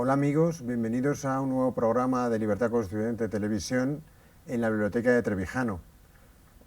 Hola amigos, bienvenidos a un nuevo programa de Libertad Constituyente Televisión en la Biblioteca de Trevijano.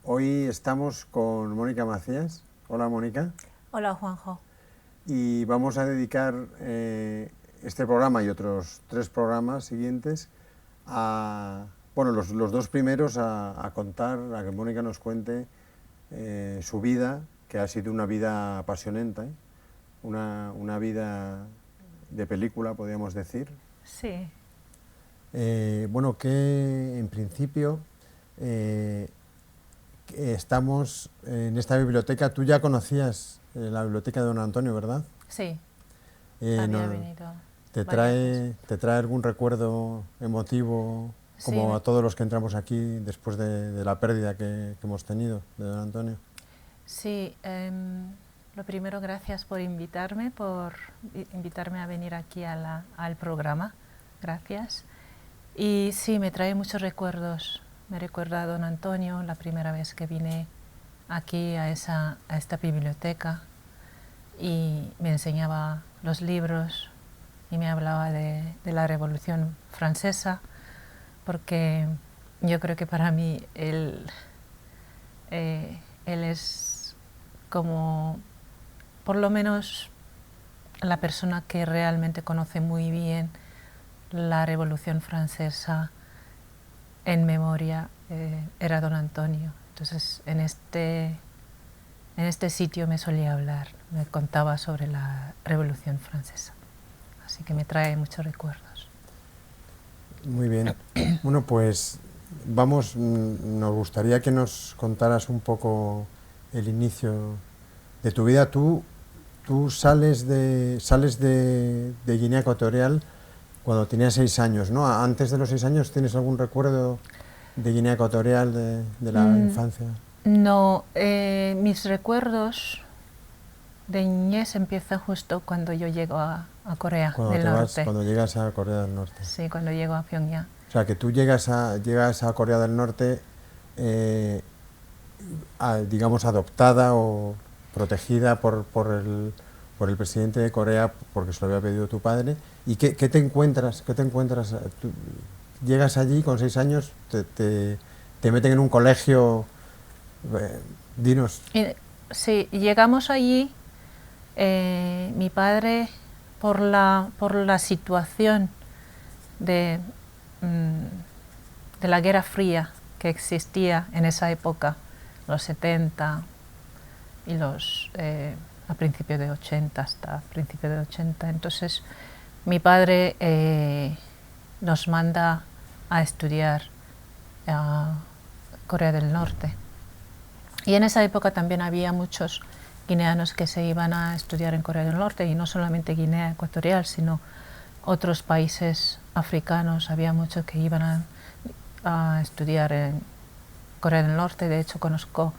Hoy estamos con Mónica Macías. Hola Mónica. Hola Juanjo. Y vamos a dedicar este programa y otros 3 programas siguientes a, bueno, los 2 primeros a contar, a que Mónica nos cuente su vida, que ha sido una vida apasionante, una vida de película, podríamos decir. Sí. Bueno, que en principio estamos en esta biblioteca. Tú ya conocías la biblioteca de don Antonio, ¿verdad? Sí, había venido varias veces. ¿Te trae algún recuerdo emotivo, Sí, como a todos los que entramos aquí después de la pérdida que hemos tenido de don Antonio? sí, lo primero, gracias por invitarme a venir aquí al programa. Gracias. Y sí, me trae muchos recuerdos. Me recuerda a don Antonio la primera vez que vine aquí a esta biblioteca y me enseñaba los libros y me hablaba de la Revolución Francesa, porque yo creo que para mí él es como, por lo menos, la persona que realmente conoce muy bien la Revolución Francesa en memoria, era don Antonio. Entonces en este sitio me solía hablar, me contaba sobre la Revolución Francesa. Así que me trae muchos recuerdos. Muy bien. Bueno, pues nos gustaría que nos contaras un poco el inicio de tu vida. Tú sales de Guinea Ecuatorial cuando tenías 6 años, ¿no? Antes de los 6 años, ¿tienes algún recuerdo de Guinea Ecuatorial, de la infancia? No, mis recuerdos de niñez empiezan justo cuando yo llego a Corea del Norte. Cuando llegas a Corea del Norte. Sí, cuando llego a Pyongyang. O sea, que tú llegas a Corea del Norte, digamos, adoptada o protegida por el presidente de Corea, porque se lo había pedido tu padre. ¿Y qué te encuentras? Tú llegas allí con 6 años, te meten en un colegio. Dinos. Sí, llegamos allí. Mi padre, por la situación de la Guerra Fría que existía en esa época, los 70 y a principios de 80, hasta principios de 80, entonces mi padre nos manda a estudiar a Corea del Norte. Y en esa época también había muchos guineanos que se iban a estudiar en Corea del Norte, y no solamente Guinea Ecuatorial, sino otros países africanos. Había muchos que iban a estudiar en Corea del Norte. De hecho, conozco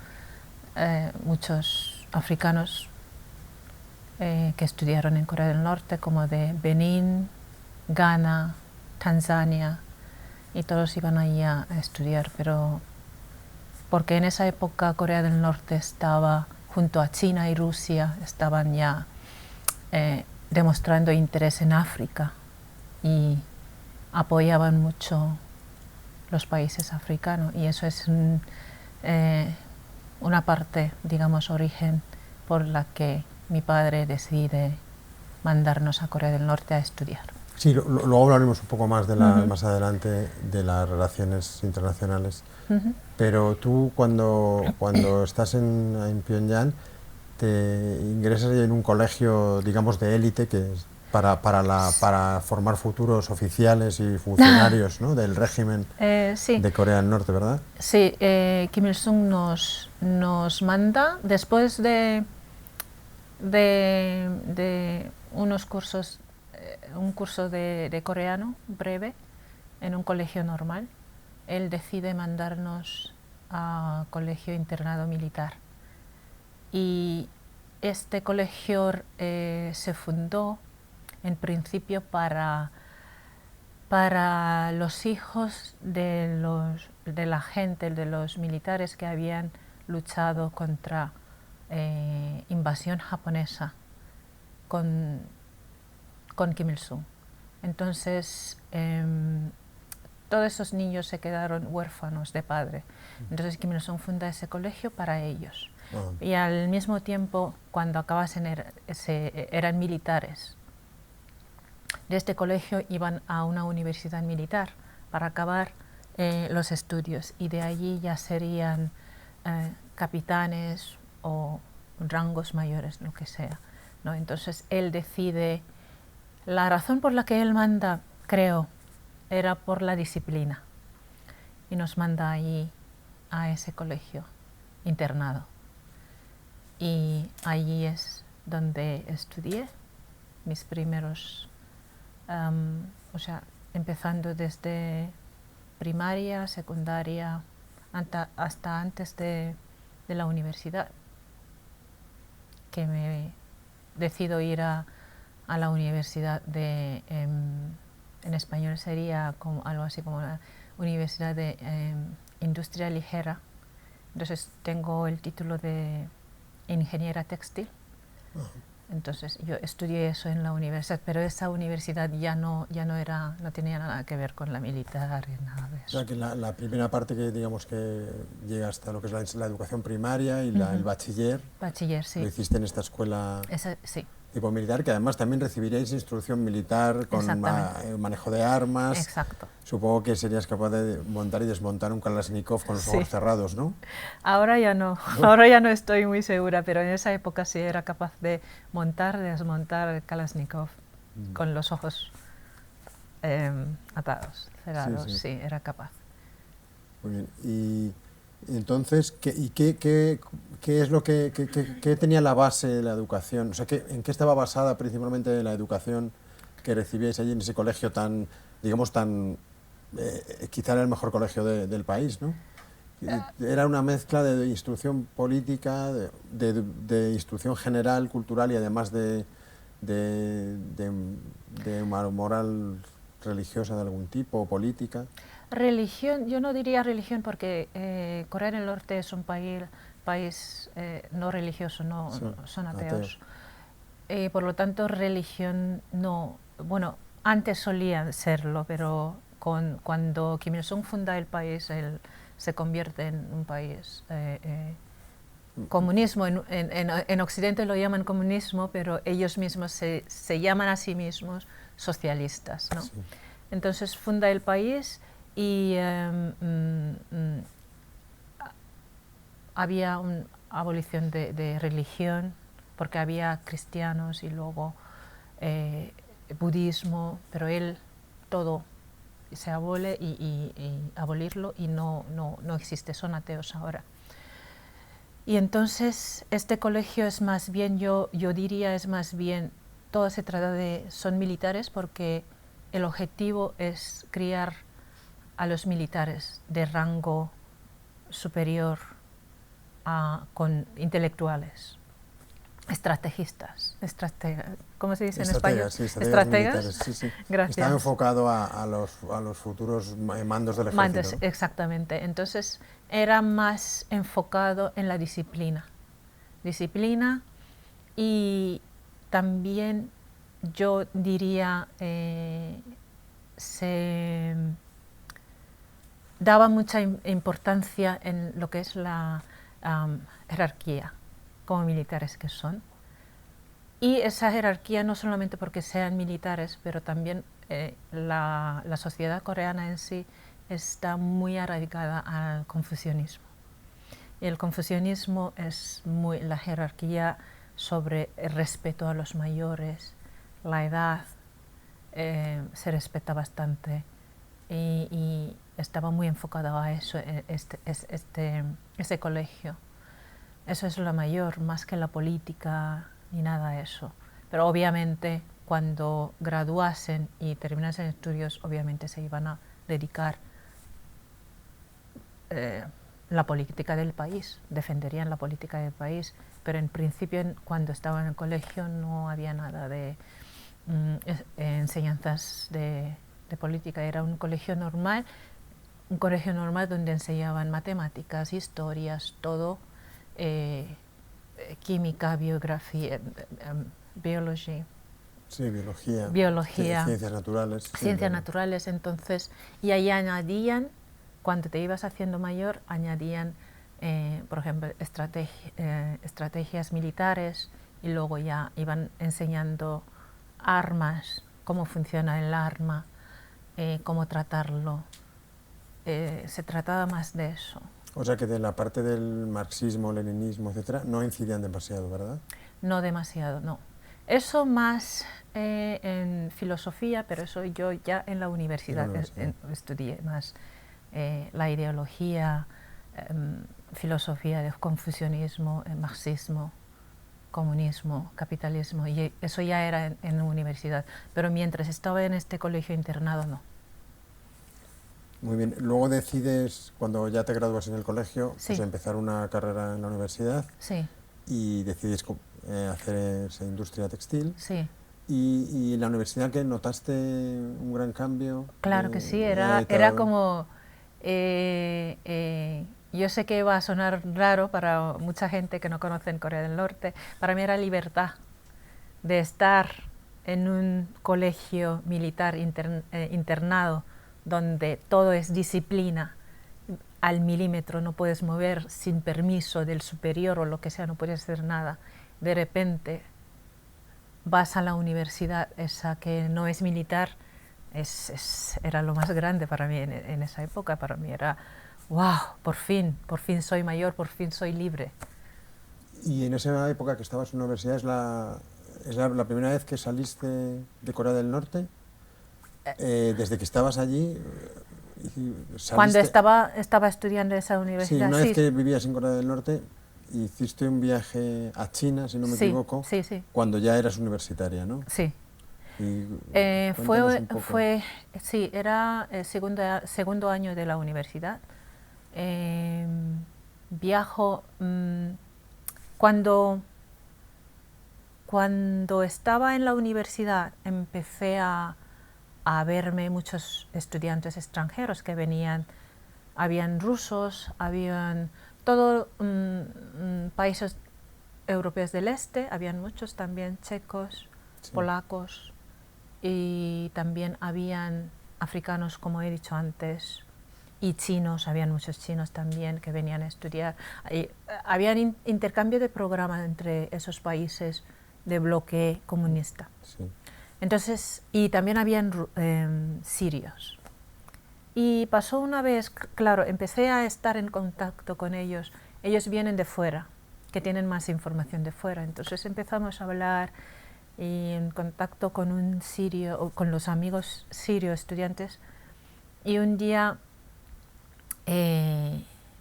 muchos africanos que estudiaron en Corea del Norte, como de Benín, Ghana, Tanzania, y todos iban allí a estudiar, pero porque en esa época Corea del Norte estaba junto a China y Rusia, estaban ya demostrando interés en África y apoyaban mucho los países africanos, y eso es una parte, digamos, origen por la que mi padre decide mandarnos a Corea del Norte a estudiar. Sí, luego hablaremos un poco más más adelante de las relaciones internacionales. Pero tú cuando estás en Pyongyang te ingresas en un colegio, digamos, de élite, que es para formar futuros oficiales y funcionarios, ¿no?, del régimen sí. de Corea del Norte, ¿verdad? Sí, Kim Il-sung nos manda, después de unos cursos, un curso de coreano breve en un colegio normal, él decide mandarnos a colegio internado militar. Y este colegio se fundó en principio para los hijos de la gente, de los militares que habían luchado contra invasión japonesa con Kim Il-sung. Entonces, todos esos niños se quedaron huérfanos de padre. Entonces Kim Il-sung funda ese colegio para ellos. Y al mismo tiempo, cuando acabasen, eran militares. De este colegio iban a una universidad militar para acabar los estudios, y de allí ya serían capitanes o rangos mayores, lo que sea, ¿no? Entonces él decide, la razón por la que él manda, creo, era por la disciplina, y nos manda allí a ese colegio internado, y allí es donde estudié mis primeros, o sea, empezando desde primaria, secundaria, hasta antes de la universidad, que me decido ir a la universidad de, en español sería como, algo así como la Universidad de Industria Ligera. Entonces tengo el título de ingeniera textil. Entonces yo estudié eso en la universidad, pero esa universidad ya no tenía nada que ver con la militar y nada de eso. O sea que la primera parte que digamos que llega hasta lo que es la educación primaria y el bachiller, Sí. lo hiciste en esta escuela Sí. tipo militar, que además también recibiríais instrucción militar con manejo de armas. Exacto. Supongo que serías capaz de montar y desmontar un Kalashnikov con los ojos cerrados, ¿no? Ahora ya no, ahora ya no estoy muy segura, pero en esa época sí era capaz de montar, desmontar el Kalashnikov con los ojos atados, cerrados, sí, era capaz. Muy bien. Y entonces, ¿qué es lo que tenía la base de la educación? O sea, ¿en qué estaba basada principalmente la educación que recibíais allí en ese colegio tan, digamos, quizá era el mejor colegio del país, ¿no? Era una mezcla de instrucción política, de instrucción general, cultural y además de moral religiosa de algún tipo, o política. Religión, yo no diría religión porque Corea del Norte es un país no religioso, son ateos. Por lo tanto, religión no, bueno, antes solían serlo, pero cuando Kim Il-sung funda el país, él se convierte en un país comunismo. En Occidente lo llaman comunismo, pero ellos mismos se llaman a sí mismos socialistas, ¿no? Sí. Entonces funda el país y había una abolición de religión, porque había cristianos y luego budismo, pero él todo se abole y abolirlo y no existe, son ateos ahora. Y entonces este colegio es más bien, yo diría es más bien, todo se trata son militares porque el objetivo es criar a los militares de rango superior con intelectuales, estrategistas, ¿cómo se dice en español? Sí, estrategas. Sí. Gracias. Estaba enfocado a los futuros mandos del ejército, ¿no? Exactamente. Entonces era más enfocado en la disciplina y también yo diría se daba mucha importancia en lo que es la jerarquía, como militares que son. Y esa jerarquía no solamente porque sean militares, pero también la sociedad coreana en sí está muy arraigada al confucianismo. Y el confucianismo es la jerarquía sobre el respeto a los mayores, la edad, se respeta bastante y estaba muy enfocado a eso, ese colegio. Eso es lo mayor, más que la política ni nada de eso. Pero obviamente cuando graduasen y terminasen estudios, obviamente se iban a dedicar la política del país, defenderían la política del país, pero en principio cuando estaban en el colegio no había nada de enseñanzas de política, era un colegio normal donde enseñaban matemáticas, historias, todo, química, biología, Sí, biología. biología, Ciencias naturales. ciencias naturales, entonces, y ahí añadían, cuando te ibas haciendo mayor, añadían, por ejemplo, estrategias militares, y luego ya iban enseñando armas, cómo funciona el arma, cómo tratarlo. Se trataba más de eso. O sea que de la parte del marxismo, leninismo, etcétera, no incidían demasiado, ¿verdad? No demasiado, no. Eso más en filosofía, pero eso yo ya en la universidad estudié más la ideología, filosofía del confucianismo, marxismo, comunismo, capitalismo, y eso ya era en la universidad. Pero mientras estaba en este colegio internado, no. Muy bien. Luego decides, cuando ya te gradúas en el colegio, Sí. pues empezar una carrera en la universidad. Sí, Y decides hacer esa industria textil. sí. ¿Y en la universidad qué notaste un gran cambio? Claro que sí, era como... yo sé que va a sonar raro para mucha gente que no conoce en Corea del Norte. Para mí era libertad de estar en un colegio militar internado donde todo es disciplina al milímetro, no puedes mover sin permiso del superior o lo que sea, no puedes hacer nada. De repente vas a la universidad, esa que no es militar, era lo más grande para mí en esa época. Para mí era, wow, por fin soy mayor, por fin soy libre. Y en esa época que estabas en la universidad, ¿es la primera vez que saliste de Corea del Norte? Desde que estabas allí, ¿saliste? Cuando estaba estudiando en esa universidad. Sí, una vez que vivías en Corea del Norte, hiciste un viaje a China, si no me equivoco, cuando ya eras universitaria, ¿no? Sí. Sí, era el segundo año de la universidad. Viajo cuando estaba en la universidad, empecé a verme muchos estudiantes extranjeros que venían. Habían rusos, habían todos países europeos del este, habían muchos también, checos, sí, polacos, y también habían africanos, como he dicho antes, y chinos, habían muchos chinos también que venían a estudiar. Habían intercambio de programas entre esos países de bloque comunista. Sí. Entonces, y también habían sirios. Y pasó una vez, claro, empecé a estar en contacto con ellos. Ellos vienen de fuera, que tienen más información de fuera. Entonces empezamos a hablar y en contacto con un sirio, o con los amigos sirios estudiantes. Y un día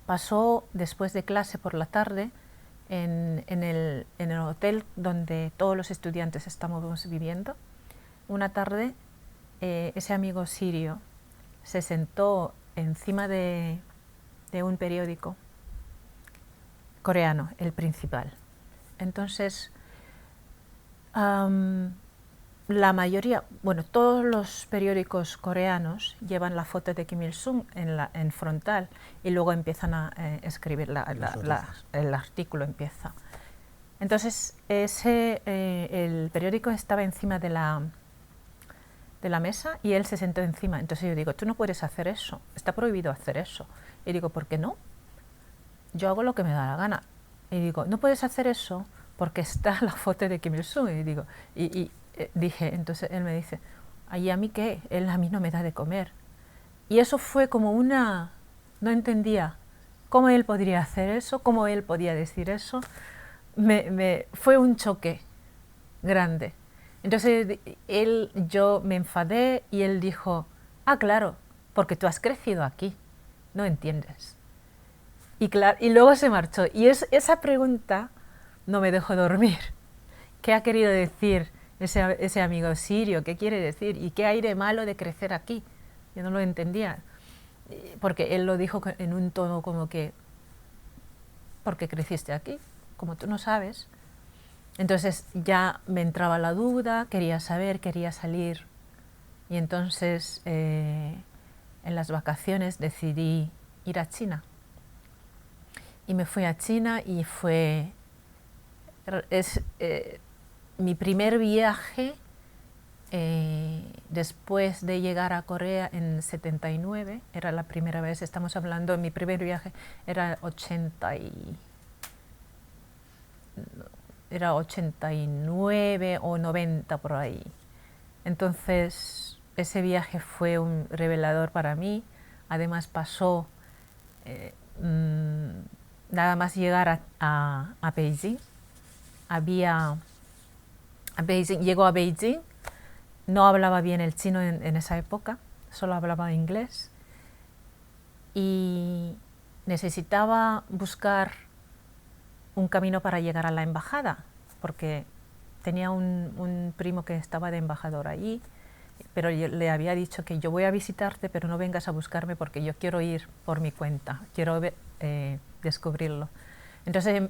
pasó después de clase por la tarde en el hotel donde todos los estudiantes estábamos viviendo. Una tarde ese amigo sirio se sentó encima de un periódico coreano, el principal. Entonces, la mayoría, bueno, todos los periódicos coreanos llevan la foto de Kim Il-sung en frontal y luego empiezan a escribir, el artículo empieza. Entonces, el periódico estaba encima de la mesa y él se sentó encima. Entonces yo digo, tú no puedes hacer eso, está prohibido hacer eso. Y digo, ¿por qué no? Yo hago lo que me da la gana. Y digo, no puedes hacer eso porque está la foto de Kim Il-sung. Y digo, dije, entonces él me dice, ¿y a mí qué? Él a mí no me da de comer. Y eso fue como no entendía cómo él podría hacer eso, cómo él podía decir eso. Fue un choque grande. Entonces yo me enfadé y él dijo, claro, porque tú has crecido aquí, no entiendes. Y luego se marchó. Y esa pregunta no me dejó dormir. ¿Qué ha querido decir ese amigo sirio? ¿Qué quiere decir? ¿Y qué hay de malo de crecer aquí? Yo no lo entendía. Porque él lo dijo en un tono como que, porque creciste aquí, como tú no sabes. Entonces ya me entraba la duda, quería saber, quería salir. Y entonces en las vacaciones decidí ir a China. Y me fui a China y fue mi primer viaje después de llegar a Corea en 79, era la primera vez, estamos hablando, mi primer viaje era 89 o 90 por ahí. Entonces ese viaje fue un revelador para mí. Además pasó nada más llegar a Beijing. Llegó a Beijing, no hablaba bien el chino en esa época, solo hablaba inglés y necesitaba buscar un camino para llegar a la embajada, porque tenía un primo que estaba de embajador allí, pero le había dicho que yo voy a visitarte, pero no vengas a buscarme porque yo quiero ir por mi cuenta, quiero descubrirlo. Entonces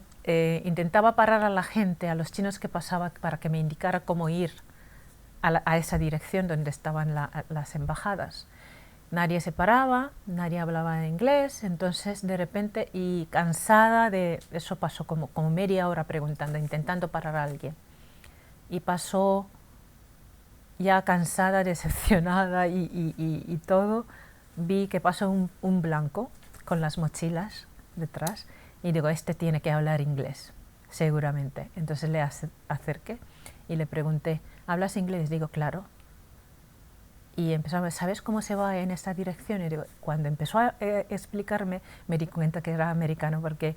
intentaba parar a la gente, a los chinos que pasaba, para que me indicara cómo ir a esa dirección donde estaban las embajadas. Nadie se paraba, nadie hablaba inglés, entonces de repente, y cansada de eso, pasó como media hora preguntando, intentando parar a alguien. Y pasó, ya cansada, decepcionada y todo, vi que pasó un blanco con las mochilas detrás y digo, este tiene que hablar inglés, seguramente. Entonces le acerqué y le pregunté, ¿hablas inglés? Digo, claro. Y empezó, ¿sabes cómo se va en esta dirección? Y digo, cuando empezó a explicarme, me di cuenta que era americano, porque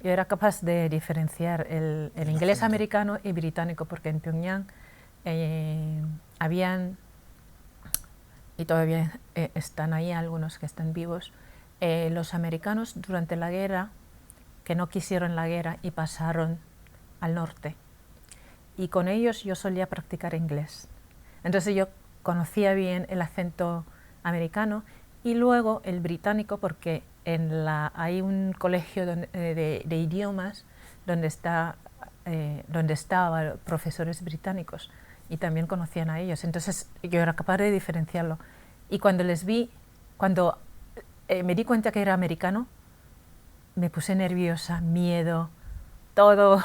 yo era capaz de diferenciar el inglés americano y británico, porque en Pyongyang habían, y todavía están ahí algunos que están vivos, los americanos durante la guerra, que no quisieron la guerra y pasaron al norte. Y con ellos yo solía practicar inglés. Entonces yo conocía bien el acento americano y luego el británico, porque hay un colegio de idiomas donde estaban profesores británicos y también conocían a ellos. Entonces yo era capaz de diferenciarlo. Y cuando me di cuenta que era americano, me puse nerviosa, miedo, todo.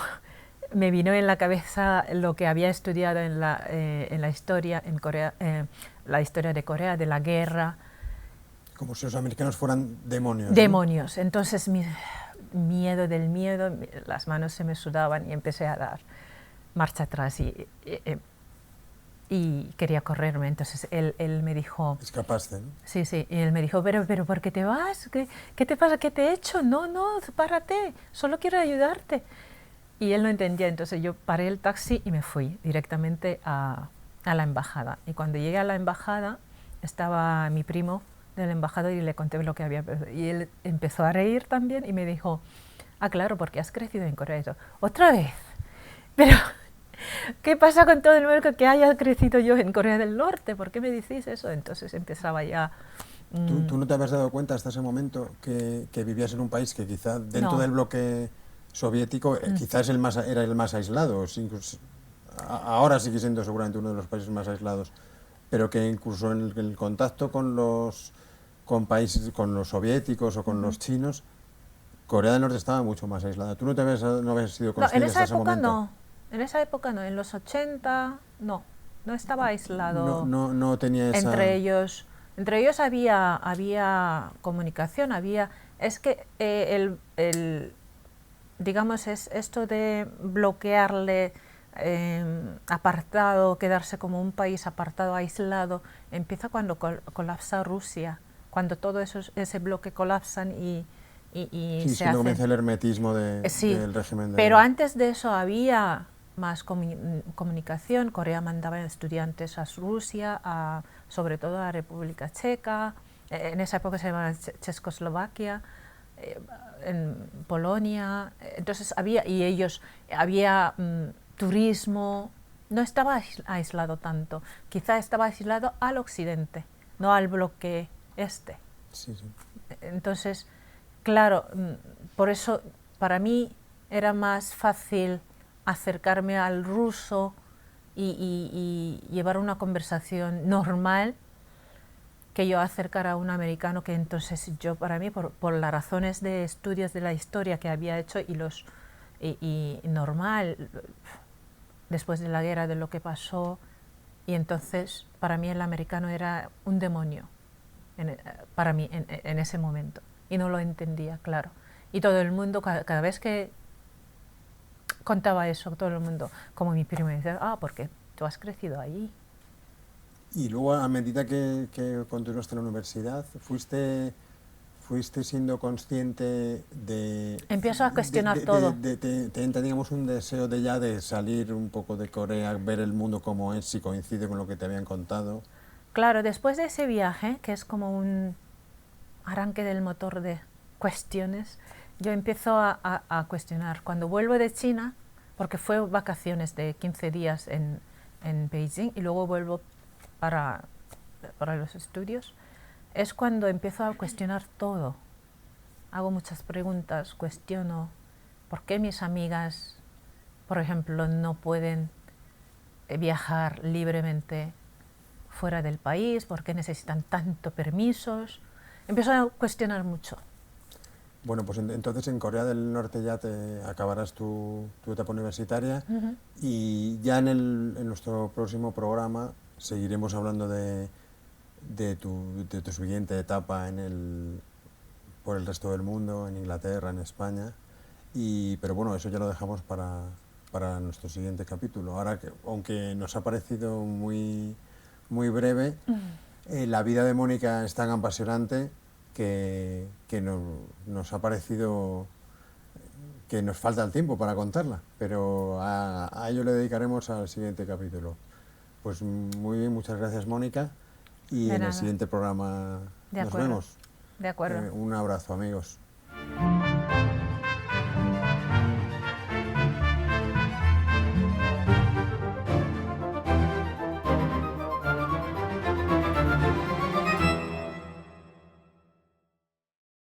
Me vino en la cabeza lo que había estudiado en la historia en Corea, la historia de Corea, de la guerra. Como si los americanos fueran demonios. Demonios. ¿No? Entonces, miedo del miedo, las manos se me sudaban y empecé a dar marcha atrás y quería correrme. Entonces él me dijo... Escapaste, ¿no? Sí, sí. Y él me dijo, pero ¿por qué te vas? ¿Qué te pasa? ¿Qué te he hecho? No, párate, solo quiero ayudarte. Y él no entendía, entonces yo paré el taxi y me fui directamente a la embajada. Y cuando llegué a la embajada, estaba mi primo del embajador y le conté lo que había pasado. Y él empezó a reír también y me dijo, claro, porque has crecido en Corea. Y yo, ¿otra vez? Pero, ¿qué pasa con todo el mundo que haya crecido yo en Corea del Norte? ¿Por qué me decís eso? Entonces empezaba ya... ¿Tú no te habías dado cuenta hasta ese momento que vivías en un país que quizá dentro del bloque soviético quizás era el más aislado, ahora sigue siendo seguramente uno de los países más aislados, pero que incluso en el contacto con países, con los soviéticos o con los chinos, Corea del Norte estaba mucho más aislada. ¿Tú no habías sido consciente hasta ese momento? En esa época no, en los 80 no estaba aislado. No tenía esa... Entre ellos había comunicación, es que digamos, es esto de bloquearle, apartado, quedarse como un país apartado, aislado, empieza cuando colapsa Rusia, cuando todo ese bloque colapsan y se hace... comienza el hermetismo del régimen. Pero antes de eso había más comunicación. Corea mandaba estudiantes a Rusia, sobre todo a República Checa, en esa época se llamaba Checoslovaquia, en Polonia. Entonces había turismo. No estaba aislado tanto, quizá estaba aislado al occidente, no al bloque este. Sí. Entonces, claro, por eso para mí era más fácil acercarme al ruso y llevar una conversación normal que yo acercar a un americano, que entonces yo, para mí, por las razones de estudios de la historia que había hecho y normal, después de la guerra, de lo que pasó, Y entonces para mí el americano era un demonio, para mí en ese momento. Y no lo entendía, claro. Y todo el mundo, cada vez que contaba eso, todo el mundo, como mi primo, me decía, porque tú has crecido allí. Y luego, a medida que continuaste en la universidad, fuiste siendo consciente de... Empiezo a cuestionar todo. Te entra, digamos, un deseo de salir un poco de Corea, ver el mundo como es, si coincide con lo que te habían contado. Claro, después de ese viaje, que es como un arranque del motor de cuestiones, yo empiezo a cuestionar. Cuando vuelvo de China, porque fue vacaciones de 15 días en Beijing y luego vuelvo para los estudios, es cuando empiezo a cuestionar todo. Hago muchas preguntas, cuestiono por qué mis amigas, por ejemplo, no pueden viajar libremente fuera del país, por qué necesitan tanto permisos. Empiezo a cuestionar mucho. Bueno, pues entonces en Corea del Norte ya te acabarás tu etapa universitaria. Y ya en nuestro próximo programa seguiremos hablando de tu siguiente etapa por el resto del mundo, en Inglaterra, en España. Pero bueno, eso ya lo dejamos para nuestro siguiente capítulo. Ahora, aunque nos ha parecido muy, muy breve, la vida de Mónica es tan apasionante que nos ha parecido que nos falta el tiempo para contarla, pero a ello le dedicaremos al siguiente capítulo. Pues muy bien, muchas gracias, Mónica, y De en el nada. siguiente programa De nos acuerdo. vemos. De acuerdo. Un abrazo, amigos.